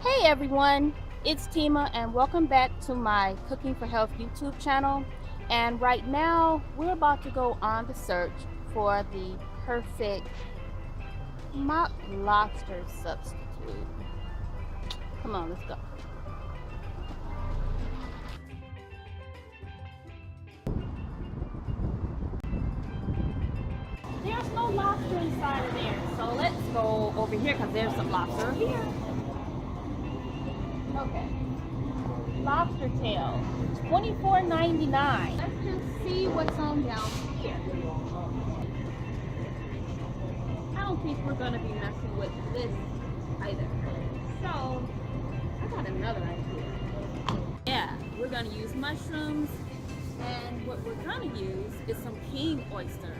Hey everyone, it's Timah and welcome back to my Cooking for Health YouTube channel. And right now we're about to go on the search for the perfect mock lobster substitute. Come on, let's go. There's no lobster inside of there, so let's go over here because there's some lobster here. Okay. Lobster tail, $24.99. Let's just see what's on down here. I don't think we're gonna be messing with this either. So I got another idea. Yeah, we're gonna use mushrooms, and what we're gonna use is some king oyster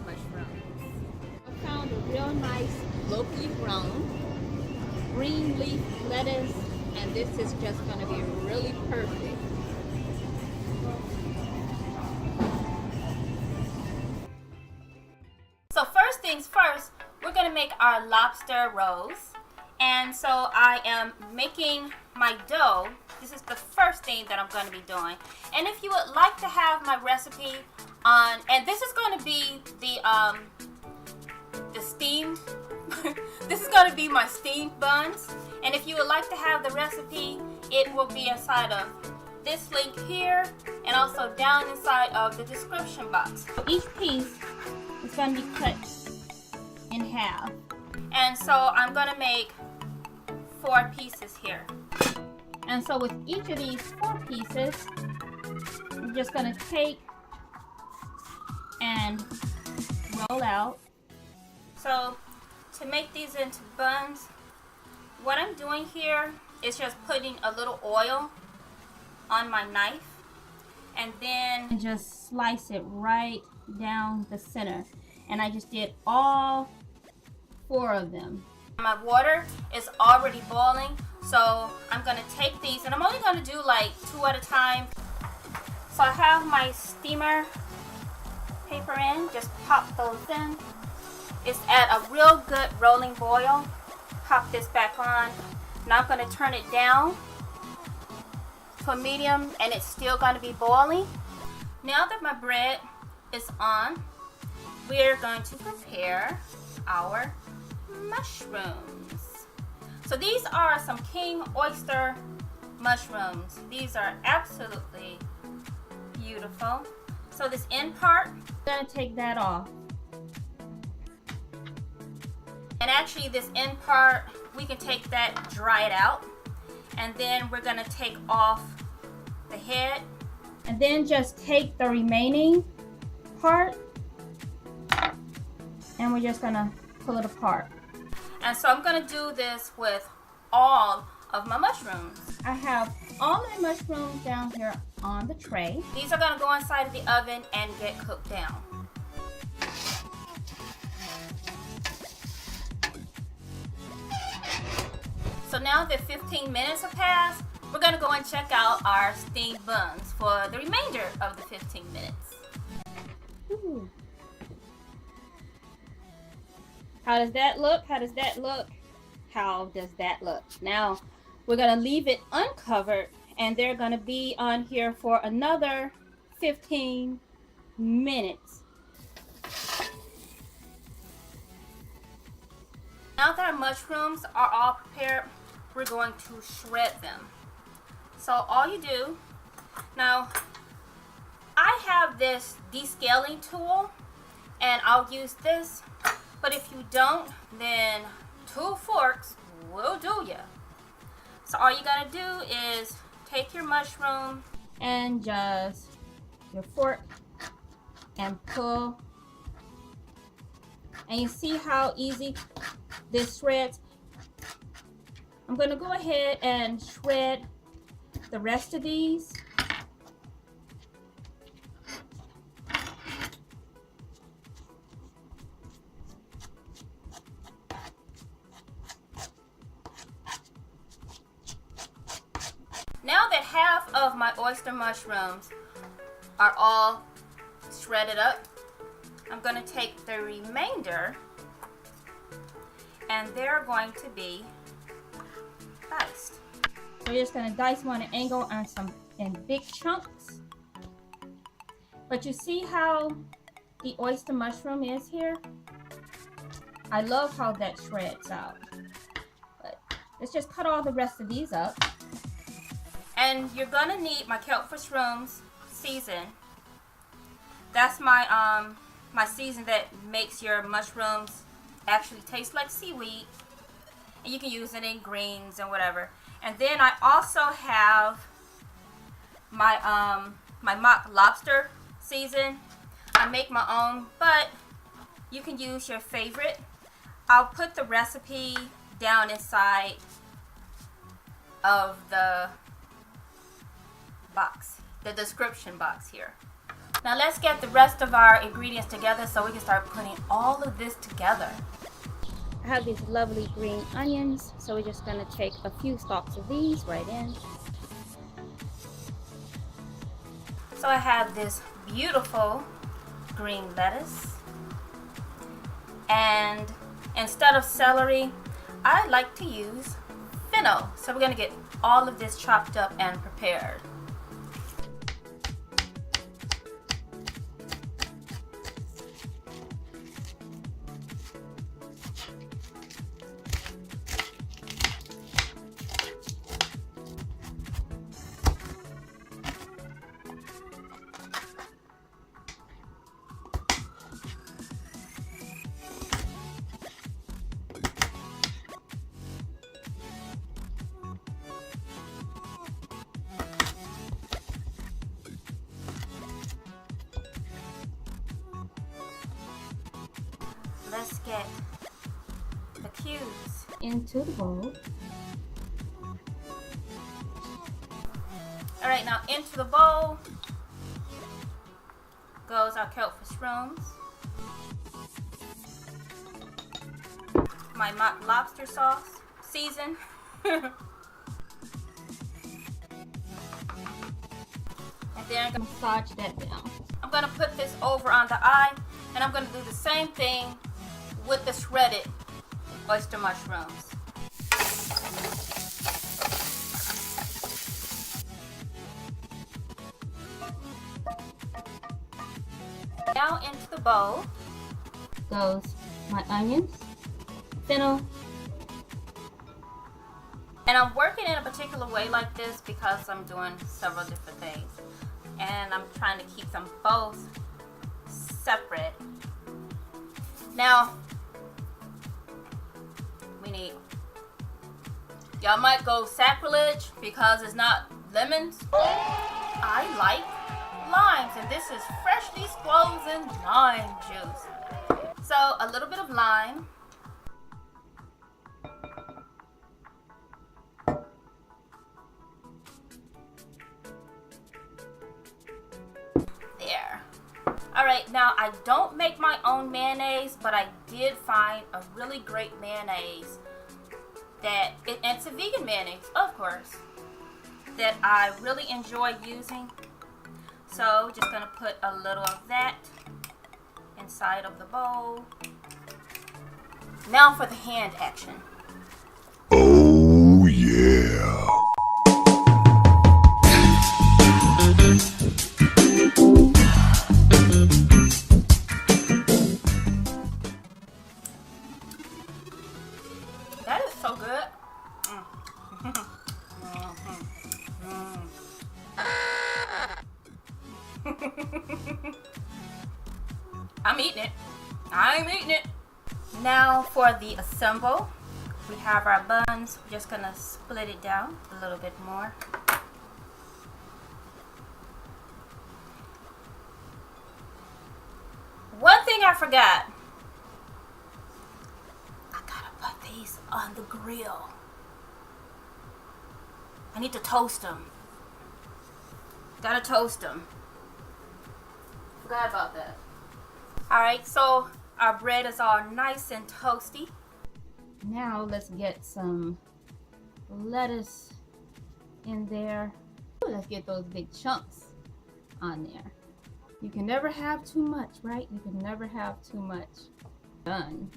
mushrooms. I found a real nice locally grown green leaf lettuce, and this is just going to be really perfect. So first things first, we're going to make our lobster rolls. And so I am making my dough. This is the first thing that I'm going to be doing. And if you would like to have my recipe on, and this is going to be the steamed this is going to be my steamed buns, and if you would like to have the recipe, it will be inside of this link here and also down inside of the description box. Each piece is going to be cut in half, and so I'm going to make 4 pieces here. And so with each of these 4 pieces, I'm just going to take and roll out. So to make these into buns, what I'm doing here is just putting a little oil on my knife and then just slice it right down the center. And I just did all 4 of them. My water is already boiling, so I'm going to take these, and I'm only going to do like 2 at a time. So I have my steamer paper in, just pop those in. It's at a real good rolling boil. Pop this back on. Now I'm going to turn it down to a medium, and it's still going to be boiling. Now that my bread is on, we're going to prepare our mushrooms. So these are some king oyster mushrooms. These are absolutely beautiful. So this end part, I'm going to take that off. And actually this end part, we can take that, dry it out, and then we're going to take off the head, and then just take the remaining part and we're just going to pull it apart. And so I'm going to do this with all of my mushrooms. I have all my mushrooms down here on the tray. These are going to go inside of the oven and get cooked down. So now that 15 minutes have passed, we're going to go and check out our steamed buns for the remainder of the 15 minutes. Ooh. How does that look? How does that look? How does that look? Now, we're going to leave it uncovered, and they're going to be on here for another 15 minutes. Now that our mushrooms are all prepared, we're going to shred them. So all you do, now I have this descaling tool and I'll use this, but if you don't, then 2 forks will do ya. So all you gotta do is take your mushroom and just your fork and pull, and you see how easy this shreds. I'm going to go ahead and shred the rest of these. Now that half of my oyster mushrooms are all shredded up, I'm going to take the remainder, and they're going to be diced. So we're just gonna dice them on an angle and some in big chunks. But you see how the oyster mushroom is here? I love how that shreds out. But let's just cut all the rest of these up. And you're gonna need my Kelp for Shrooms season. That's my my season that makes your mushrooms actually taste like seaweed. And you can use it in greens and whatever. And then I also have my my mock lobster season. I make my own, but you can use your favorite. I'll put the recipe down inside of the box, the description box here. Now let's get the rest of our ingredients together so we can start putting all of this together. I have these lovely green onions, so we're just going to take a few stalks of these right in. So I have this beautiful green lettuce, and instead of celery, I like to use fennel. So we're going to get all of this chopped up and prepared. Let's get the cubes into the bowl. Alright, now into the bowl goes our Kelp for Shrooms, my mock lobster sauce season, and then I'm going to massage that down. I'm going to put this over on the eye, and I'm going to do the same thing with the shredded oyster mushrooms. Now into the bowl goes my onions, fennel, and I'm working in a particular way like this because I'm doing several different things, and I'm trying to keep them both separate. Now we need, y'all might go sacrilege because it's not lemons. I like limes, and this is freshly squeezed lime juice. So a little bit of lime. There. Alright, now I don't make my own mayonnaise, but I did find a really great mayonnaise that, and it's a vegan mayonnaise, of course, that I really enjoy using. So just gonna put a little of that inside of the bowl. Now for the hand action. Oh yeah. That is so good. I'm eating it. I'm eating it. Now for the assemble, we have our buns. We're just gonna split it down a little bit more. One thing I forgot. I gotta put these on the grill. I need to toast them. Gotta toast them. Forgot about that. Alright, so our bread is all nice and toasty. Now let's get some lettuce in there. Let's get those big chunks on there. You can never have too much, right? You can never have too much. Done.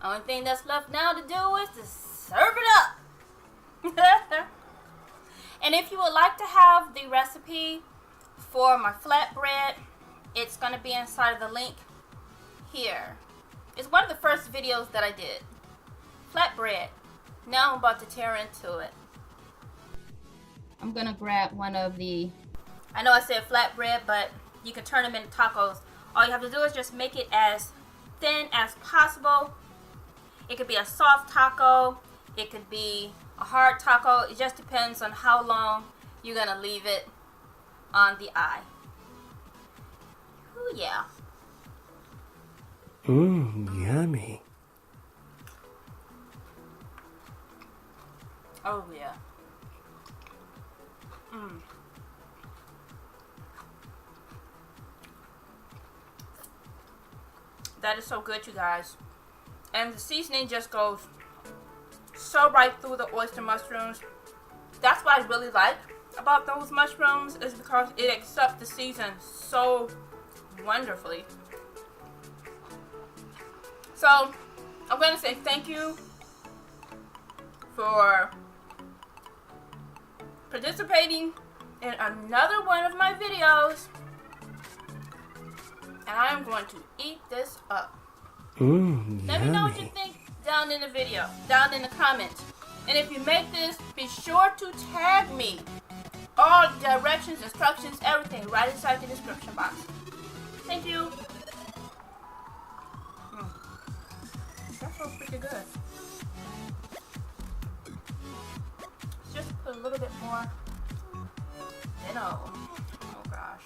Only thing that's left now to do is to serve it up. And if you would like to have the recipe for my flatbread, it's going to be inside of the link here. It's one of the first videos that I did. Flatbread. Now I'm about to tear into it. I'm going to grab one of the, I know I said flatbread, but you can turn them into tacos. All you have to do is just make it as thin as possible. It could be a soft taco. It could be a hard taco. It just depends on how long you're going to leave it on the eye. Ooh, yeah. Yummy. Oh, yeah. That is so good, you guys. And the seasoning just goes so right through the oyster mushrooms. That's what I really like about those mushrooms, is because it accepts the season so wonderfully. So I'm going to say thank you for participating in another one of my videos. And I am going to eat this up. Let me know what you think down in the video, down in the comments. And if you make this, be sure to tag me. All directions, instructions, everything right inside the description box. Thank you. That smells pretty good. Just put a little bit more fennel. Oh gosh.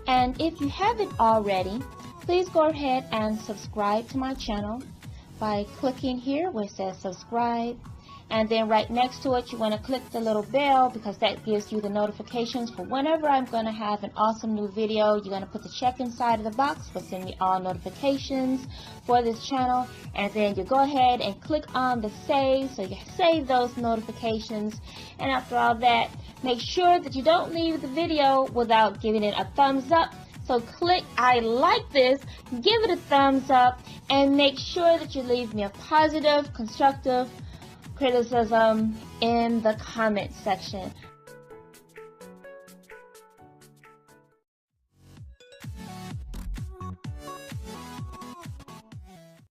And if you haven't already, please go ahead and subscribe to my channel by clicking here where it says subscribe, and then right next to it you want to click the little bell, because that gives you the notifications for whenever I'm going to have an awesome new video. You're going to put the check inside of the box for send me all notifications for this channel, and then you go ahead and click on the save, so you save those notifications. And after all that, make sure that you don't leave the video without giving it a thumbs up. So click I like this, give it a thumbs up, and make sure that you leave me a positive, constructive criticism in the comment section.